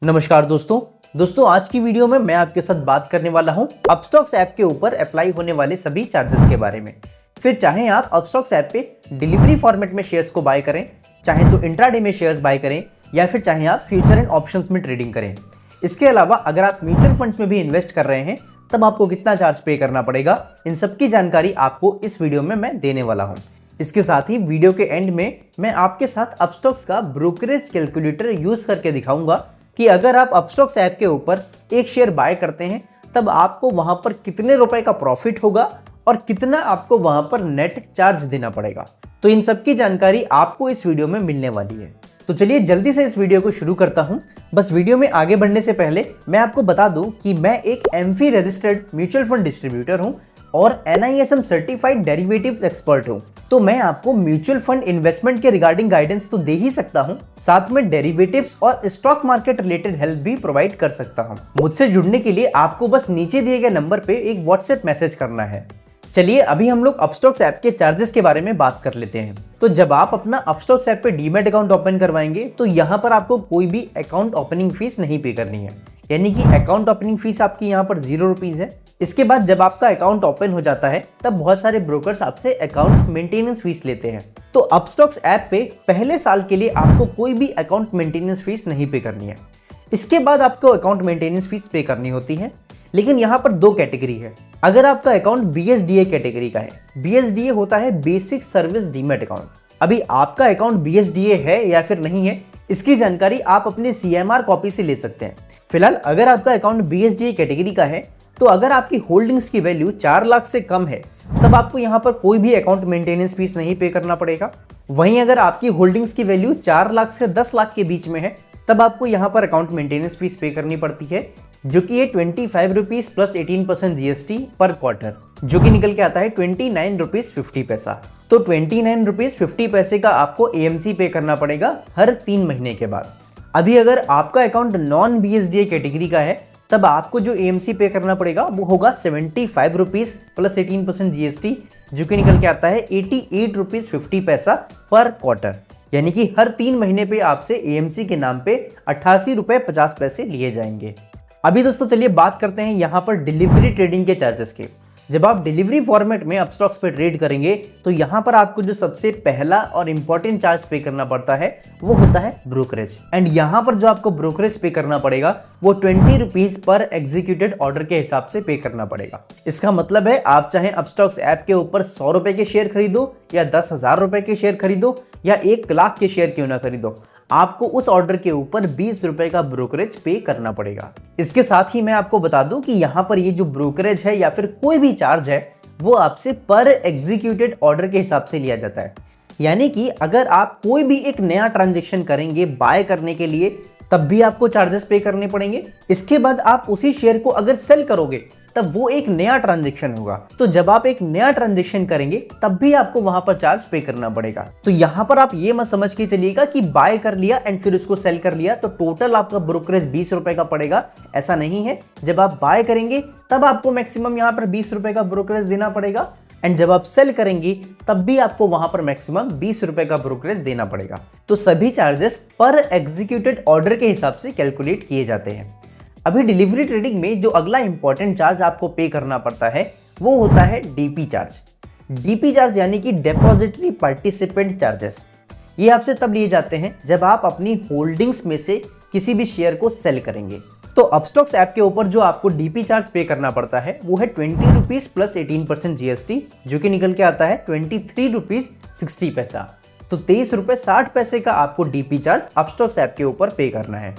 नमस्कार दोस्तों आज की वीडियो में मैं आपके साथ बात करने वाला हूं अपस्टॉक्स ऐप के ऊपर अप्लाई होने वाले सभी चार्जेस के बारे में। फिर चाहे आप अपस्टॉक्स ऐप पे डिलीवरी फॉर्मेट में शेयर्स को बाय करें, चाहे तो इंट्राडे में शेयर्स बाय करें, या फिर चाहे आप फ्यूचर एंड ऑप्शंस में ट्रेडिंग करें। इसके अलावा अगर आप म्यूचुअल फंड्स में भी इन्वेस्ट कर रहे हैं तब आपको कितना चार्ज पे करना पड़ेगा, इन सब की जानकारी आपको इस वीडियो में मैं देने वाला हूँ। इसके साथ ही वीडियो के एंड में मैं आपके साथ अपस्टॉक्स का ब्रोकरेज कैलकुलेटर यूज करके दिखाऊंगा कि अगर आप अपस्टॉक्स ऐप के ऊपर एक शेयर बाय करते हैं तब आपको वहां पर कितने रुपए का प्रॉफिट होगा और कितना आपको वहां पर नेट चार्ज देना पड़ेगा। तो इन सब की जानकारी आपको इस वीडियो में मिलने वाली है। तो चलिए जल्दी से इस वीडियो को शुरू करता हूं। बस वीडियो में आगे बढ़ने से पहले मैं आपको बता दूं कि मैं एक AMFI registered mutual fund distributor हूं और NISM सर्टिफाइड डेरिवेटिव्स एक्सपर्ट हूं। तो मैं आपको म्यूचुअल फंड इन्वेस्टमेंट के रिगार्डिंग गाइडेंस तो दे ही सकता हूं, साथ में डेरिवेटिव्स और स्टॉक मार्केट रिलेटेड हेल्प भी प्रोवाइड कर सकता हूं। मुझसे जुड़ने के लिए आपको बस नीचे दिए गए नंबर पे एक व्हाट्सएप मैसेज करना है। चलिए अभी हम लोग अपस्टॉक्स ऐप के चार्जेस के बारे में बात कर लेते हैं। तो जब आप अपना अपस्टॉक्स ऐप पे डीमैट अकाउंट ओपन करवाएंगे तो यहाँ पर आपको कोई भी अकाउंट ओपनिंग फीस नहीं पे करनी है, यानी कि अकाउंट ओपनिंग फीस आपकी यहाँ पर 0 रुपीज है। इसके बाद जब आपका अकाउंट ओपन हो जाता है तब बहुत सारे ब्रोकर्स आपसे अकाउंट मेंटेनेंस फीस लेते हैं। तो अपस्टॉक्स ऐप पे पहले साल के लिए आपको कोई भी अकाउंट मेंटेनेंस फीस नहीं पे करनी है। इसके बाद आपको अकाउंट मेंटेनेंस फीस पे करनी होती है, लेकिन यहाँ पर 2 कैटेगरी है। अगर आपका अकाउंट BSDA कैटेगरी का है, BSDA होता है बेसिक सर्विस डीमैट अकाउंट। अभी आपका अकाउंट BSDA है या फिर नहीं है, इसकी जानकारी आप अपने CMR कॉपी से ले सकते हैं। फिलहाल अगर आपका अकाउंट BSDA कैटेगरी का है तो अगर आपकी होल्डिंग्स की वैल्यू 4 लाख से कम है तब आपको यहाँ पर कोई भी अकाउंट मेंटेनेंस फीस नहीं पे करना पड़ेगा। वहीं अगर आपकी होल्डिंग्स की वैल्यू 4 लाख से 10 लाख के बीच में है तब आपको यहाँ पर अकाउंट मेंटेनेंस फीस पे करनी पड़ती है, जो कि ये 25 रुपीज प्लस 18% GST पर क्वार्टर, जो कि निकल के आता है 29 रुपीज 50 पैसा। तो 29 रुपीज 50 पैसे का आपको AMC पे करना पड़ेगा हर 3 महीने के बाद। अभी अगर आपका अकाउंट नॉन BSDA कैटेगरी का है तब आपको जो AMC पे करना पड़ेगा वो होगा 75 रुपीज प्लस 18% GST, जो कि निकल के आता है 88 रुपीज 50 पैसा पर क्वार्टर, यानी कि हर 3 महीने पे आपसे AMC के नाम पे 88 रुपए 50 पैसे लिए जाएंगे। अभी दोस्तों चलिए बात करते हैं यहाँ पर डिलीवरी ट्रेडिंग के चार्जेस के। जब आप डिलीवरी फॉर्मेट में अपस्टॉक्स पे ट्रेड करेंगे तो यहाँ पर आपको जो सबसे पहला और इंपॉर्टेंट चार्ज पे करना पड़ता है वो होता है ब्रोकरेज। एंड यहाँ पर जो आपको ब्रोकरेज पे करना पड़ेगा वो 20 रुपीज पर एग्जीक्यूटेड ऑर्डर के हिसाब से पे करना पड़ेगा। इसका मतलब है आप चाहे अपस्टॉक्स ऐप के ऊपर 100 रुपए के शेयर खरीदो या 10,000 रुपए के शेयर खरीदो या 1 लाख के शेयर क्यों ना खरीदो, आपको उस ऑर्डर के ऊपर 20 रुपए का ब्रोकरेज पे करना पड़ेगा। इसके साथ ही मैं आपको बता दूं कि यहाँ पर ये जो ब्रोकरेज है या फिर कोई भी चार्ज है वो आपसे पर एग्जीक्यूटेड ऑर्डर के हिसाब से लिया जाता है, यानी कि अगर आप कोई भी एक नया ट्रांजेक्शन करेंगे बाय करने के लिए तब भी आपको चार्जेस पे करने पड़ेंगे। इसके बाद आप उसी शेयर को अगर सेल करोगे तब वो एक नया ट्रांजेक्शन होगा। तो जब आप एक नया ट्रांजेक्शन करेंगे तब भी आपको वहां पर चार्ज पे करना पड़ेगा। तो यहाँ पर आप ये मत समझ के चलिएगा कि बाय कर लिया एंड फिर उसको सेल कर लिया तो टोटल आपका ब्रोकरेज 20 रुपए का पड़ेगा, ऐसा नहीं है। जब आप बाय करेंगे तब आपको मैक्सिमम यहाँ पर 20 रुपए का ब्रोकरेज देना पड़ेगा एंड जब आप सेल करेंगे तब भी आपको वहां पर मैक्सिमम 20 रुपए का ब्रोकरेज देना पड़ेगा। तो सभी चार्जेस पर एग्जीक्यूटेड ऑर्डर के हिसाब से कैलकुलेट किए जाते हैं। अभी डिलीवरी ट्रेडिंग में जो अगला इंपॉर्टेंट चार्ज आपको पे करना पड़ता है वो होता है DP चार्ज। DP चार्ज यानी कि डिपॉजिटरी पार्टिसिपेंट चार्जेस। ये आपसे तब लिए जाते हैं जब आप अपनी होल्डिंग्स में से किसी भी शेयर को सेल करेंगे। तो अपस्टॉक्स ऐप के ऊपर जो आपको DP चार्ज पे करना पड़ता है वो है 20 रुपीज प्लस 18% GST, जो कि निकल के आता है 23 रुपीज 60 पैसा। तो 23 रुपए 60 पैसे का आपको DP चार्ज अपस्टॉक्स ऐप के ऊपर पे करना है।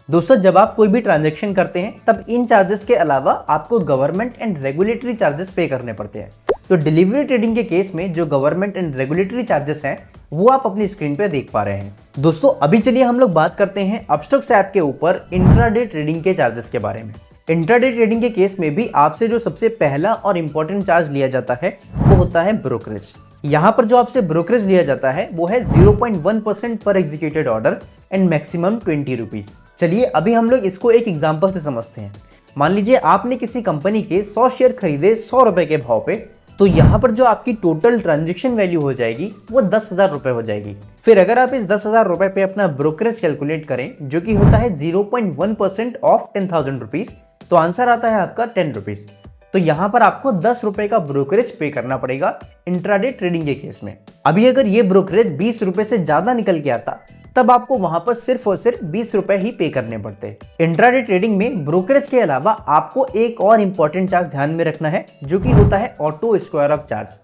दोस्तों जब आप कोई भी ट्रांजैक्शन करते हैं तब इन चार्जेस के अलावा आपको गवर्नमेंट एंड रेगुलेटरी चार्जेस पे करने पड़ते हैं। तो डिलीवरी ट्रेडिंग के केस में जो गवर्नमेंट एंड रेगुलेटरी चार्जेस हैं वो आप अपनी स्क्रीन पे देख पा रहे हैं। दोस्तों अभी चलिए हम लोग बात करते हैं अपस्टॉक्स ऐप के ऊपर इंट्राडे ट्रेडिंग के चार्जेस के बारे में। इंट्राडे ट्रेडिंग के केस में भी आपसे जो सबसे पहला और इंपॉर्टेंट चार्ज लिया जाता है वो होता है ब्रोकरेज। यहाँ पर जो आपसे ब्रोकरेज लिया जाता है वो है 0.1% पर executed order and maximum 20 rupees. चलिए अभी हम लोग इसको एक एग्जांपल से समझते हैं। मान लीजिए आपने किसी कंपनी के 100 शेयर खरीदे 100 रुपए के भाव पे, तो यहाँ पर जो आपकी टोटल ट्रांजेक्शन वैल्यू हो जाएगी वो 10,000 रुपए हो जाएगी। फिर अगर आप इस 10,000 रुपए पे अपना ब्रोकरेज कैलकुलेट करें जो कि होता है 0.1% ऑफ 10,000 रुपीज, तो आंसर आता है आपका 10 रुपीज। तो यहाँ पर आपको 10 रुपए का ब्रोकरेज पे करना पड़ेगा इंट्राडे ट्रेडिंग के केस में। अभी अगर ये ब्रोकरेज 20 रुपए से ज्यादा निकल के आता तब आपको वहां पर सिर्फ और सिर्फ 20 रुपए ही पे करने पड़ते। इंट्राडे ट्रेडिंग में ब्रोकरेज के अलावा आपको एक और इंपॉर्टेंट चार्ज ध्यान में रखना है जो कि होता है ऑटो स्क्वायर ऑफ चार्ज।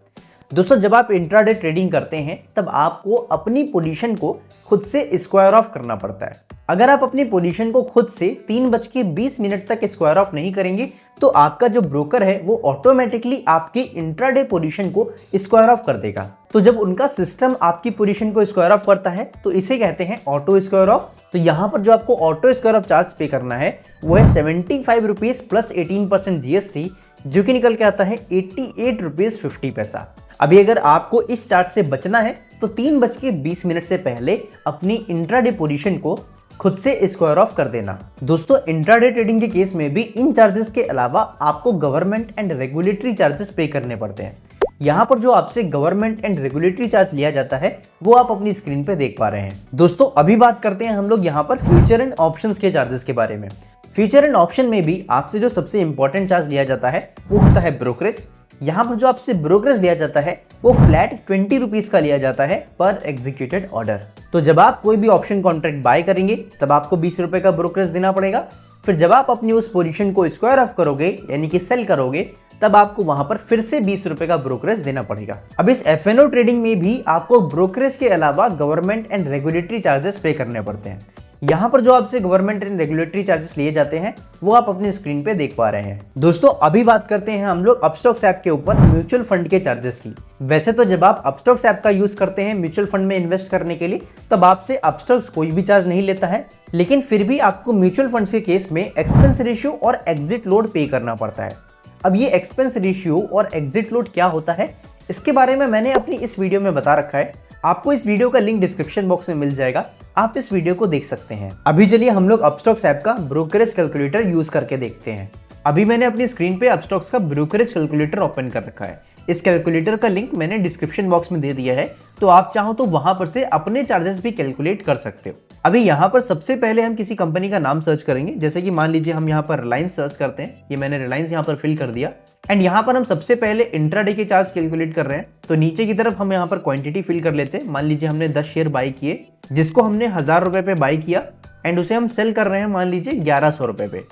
दोस्तों जब आप इंट्राडे ट्रेडिंग करते हैं तब आपको अपनी पोजीशन को खुद से स्क्वायर ऑफ करना पड़ता है। अगर आप अपनी पोजीशन को खुद से 3:20 तक स्क्वायर ऑफ नहीं करेंगे तो आपका जो ब्रोकर है वो ऑटोमेटिकली आपकी इंट्राडे पोजीशन को स्क्वायर ऑफ कर देगा। तो जब उनका सिस्टम आपकी पोजीशन को स्क्वायर ऑफ करता है तो इसे कहते हैं ऑटो स्क्वायर ऑफ। तो यहाँ पर जो आपको ऑटो स्क्वायर ऑफ चार्ज पे करना है वो है 75 रुपीज प्लस 18% GST, जो कि निकल के आता है 88 रुपीज 50 पैसा। अभी अगर आपको इस चार्ज से बचना है तो 3:20 से पहले अपनी इंट्राडे पोजीशन को खुद से स्क्वायर ऑफ कर देना। दोस्तों इंट्राडे ट्रेडिंग के केस में भी इन चार्जेस के अलावा आपको गवर्नमेंट एंड रेगुलेटरी चार्जेस पे करने पड़ते हैं। यहाँ पर जो आपसे गवर्नमेंट एंड रेगुलेटरी चार्ज लिया जाता है वो आप अपनी स्क्रीन पे देख पा रहे हैं। दोस्तों अभी बात करते हैं हम लोग यहाँ पर फ्यूचर एंड ऑप्शंस के चार्जेस के बारे में। फ्यूचर एंड ऑप्शन में भी आपसे जो सबसे इंपॉर्टेंट चार्ज लिया जाता है वो होता है ब्रोकरेज। यहाँ पर जो आपसे ब्रोकरेज लिया जाता है वो फ्लैट 20 रुपीज का लिया जाता है पर एग्जीक्यूटेड ऑर्डर। तो जब आप कोई भी ऑप्शन कॉन्ट्रैक्ट बाय करेंगे तब आपको 20 रुपए का ब्रोकरेज देना पड़ेगा। फिर जब आप अपनी उस पोजीशन को स्क्वायर ऑफ करोगे यानी कि सेल करोगे तब आपको वहां पर फिर से 20 रुपए का ब्रोकरेज देना पड़ेगा। अब इस FNO ट्रेडिंग में भी आपको ब्रोकरेज के अलावा गवर्नमेंट एंड रेगुलेटरी चार्जेस पे करने पड़ते हैं। यहाँ पर जो आपसे गवर्नमेंट एंड रेगुलेटरी चार्जेस लिए जाते हैं वो आप अपनी स्क्रीन पे देख पा रहे हैं। दोस्तों अभी बात करते हैं हम लोग अपस्टॉक्स ऐप के ऊपर म्यूचुअल फंड के चार्जेस की। वैसे तो जब आप अपस्टॉक्स ऐप का यूज करते हैं म्यूचुअल फंड में इन्वेस्ट करने के लिए तब आपसे अपस्टॉक्स कोई भी चार्ज नहीं लेता है, लेकिन फिर भी आपको म्यूचुअल फंड के केस में एक्सपेंस रेशियो और एग्जिट लोड पे करना पड़ता है। अब ये एक्सपेंस रेशियो और एग्जिट लोड क्या होता है इसके बारे में मैंने अपनी इस वीडियो में बता रखा है। आपको इस वीडियो का लिंक डिस्क्रिप्शन बॉक्स में मिल जाएगा, आप इस वीडियो को देख सकते हैं। अभी चलिए हम लोग अपस्टॉक्स ऐप का ब्रोकरेज कैलकुलेटर यूज करके देखते हैं। अभी मैंने अपनी स्क्रीन पे अपस्टॉक्स का ब्रोकरेज कैलकुलेटर ओपन कर रखा है। इस कैलकुलेटर का लिंक मैंने डिस्क्रिप्शन बॉक्स में दे दिया है, तो आप चाहो तो वहां पर से अपने चार्जेस भी कैलकुलेट कर सकते हो। अभी यहाँ पर सबसे पहले हम किसी कंपनी का नाम सर्च करेंगे, जैसे कि मान लीजिए हम यहाँ पर रिलायंस सर्च करते हैं। ये मैंने रिलायंस यहाँ पर फिल कर दिया एंड यहाँ पर हम सबसे पहले इंट्राडे के चार्ज कैलकुलेट कर रहे हैं। तो नीचे की तरफ हम यहाँ पर क्वांटिटी फिल कर लेते हैं। मान लीजिए हमने 10 शेयर बाई किए जिसको हमने 1000 रुपए पे बाई किया एंड उसे हम सेल कर रहे हैं मान लीजिए 1100 रुपए पे।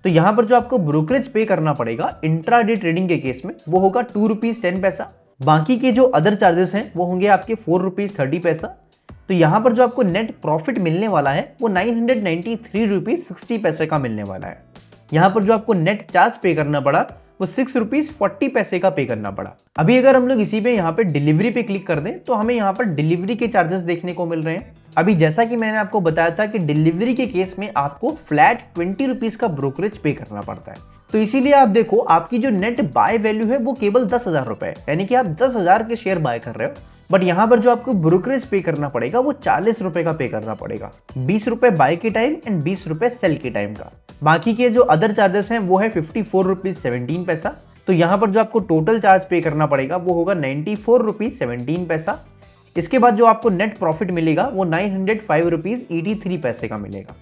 तो यहाँ पर जो आपको ब्रोकरेज पे करना पड़ेगा इंट्राडे ट्रेडिंग के केस में वो होगा 2 रुपीज 10 पैसा। बाकी के जो अदर चार्जेस हैं वो होंगे आपके 4 रुपीज 30 पैसा। तो यहाँ पर जो आपको नेट प्रॉफिट मिलने वाला है वो 993 रुपीज 60 पैसे का मिलने वाला है। यहाँ पर जो आपको नेट चार्ज पे करना पड़ा वो 6 रुपीज 40 पैसे का पे करना पड़ा। अभी अगर हम लोग इसी पे यहाँ पे डिलीवरी पे क्लिक कर दें तो हमें यहाँ पर डिलीवरी के चार्जेस देखने को मिल रहे हैं। अभी जैसा कि मैंने आपको बताया था कि डिलीवरी के केस में आपको फ्लैट 20 रुपीज का ब्रोकरेज पे करना पड़ता है। तो इसीलिए आप देखो आपकी जो नेट बाय वैल्यू है वो केवल 10,000 रुपए, यानी कि आप 10,000 के शेयर बाय कर रहे हो, बट यहाँ पर जो आपको ब्रोकरेज पे करना पड़ेगा वो 40 रुपए का पे करना पड़ेगा। 20 रुपए बाय के टाइम एंड 20 रुपए सेल के टाइम का। बाकी के जो अदर चार्जेस हैं वो है 54 रुपीज 17 पैसा। तो यहाँ पर जो आपको टोटल चार्ज पे करना पड़ेगा वो होगा 94 रुपीज 17 पैसा। इसके बाद जो आपको नेट प्रॉफिट मिलेगा वो 905 रुपीज 83 पैसे का मिलेगा।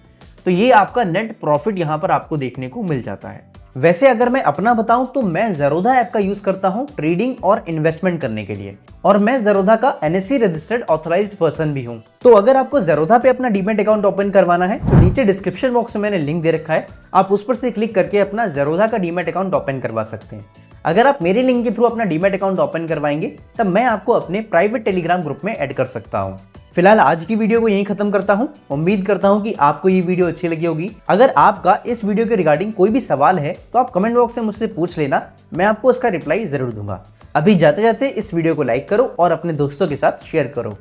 तो ये आपका नेट प्रॉफिट यहाँ पर आपको देखने को मिल जाता है। वैसे अगर मैं अपना बताऊं तो मैं ज़ेरोधा ऐप का यूज करता हूं ट्रेडिंग और इन्वेस्टमेंट करने के लिए, और मैं ज़ेरोधा का NSE रजिस्टर्ड ऑथराइज्ड पर्सन भी हूं। तो अगर आपको ज़ेरोधा पे अपना डीमैट अकाउंट ओपन करवाना है तो नीचे डिस्क्रिप्शन बॉक्स में मैंने लिंक दे रखा है, आप उस पर से क्लिक करके अपना ज़ेरोधा का डीमैट अकाउंट ओपन करवा सकते हैं। अगर आप मेरे लिंक के थ्रू अपना डीमैट अकाउंट ओपन करवाएंगे तब मैं आपको अपने प्राइवेट टेलीग्राम ग्रुप में ऐड कर सकता हूँ। फिलहाल आज की वीडियो को यहीं खत्म करता हूं। उम्मीद करता हूं कि आपको ये वीडियो अच्छी लगी होगी। अगर आपका इस वीडियो के रिगार्डिंग कोई भी सवाल है तो आप कमेंट बॉक्स में मुझसे पूछ लेना, मैं आपको उसका रिप्लाई जरूर दूंगा। अभी जाते जाते इस वीडियो को लाइक करो और अपने दोस्तों के साथ शेयर करो।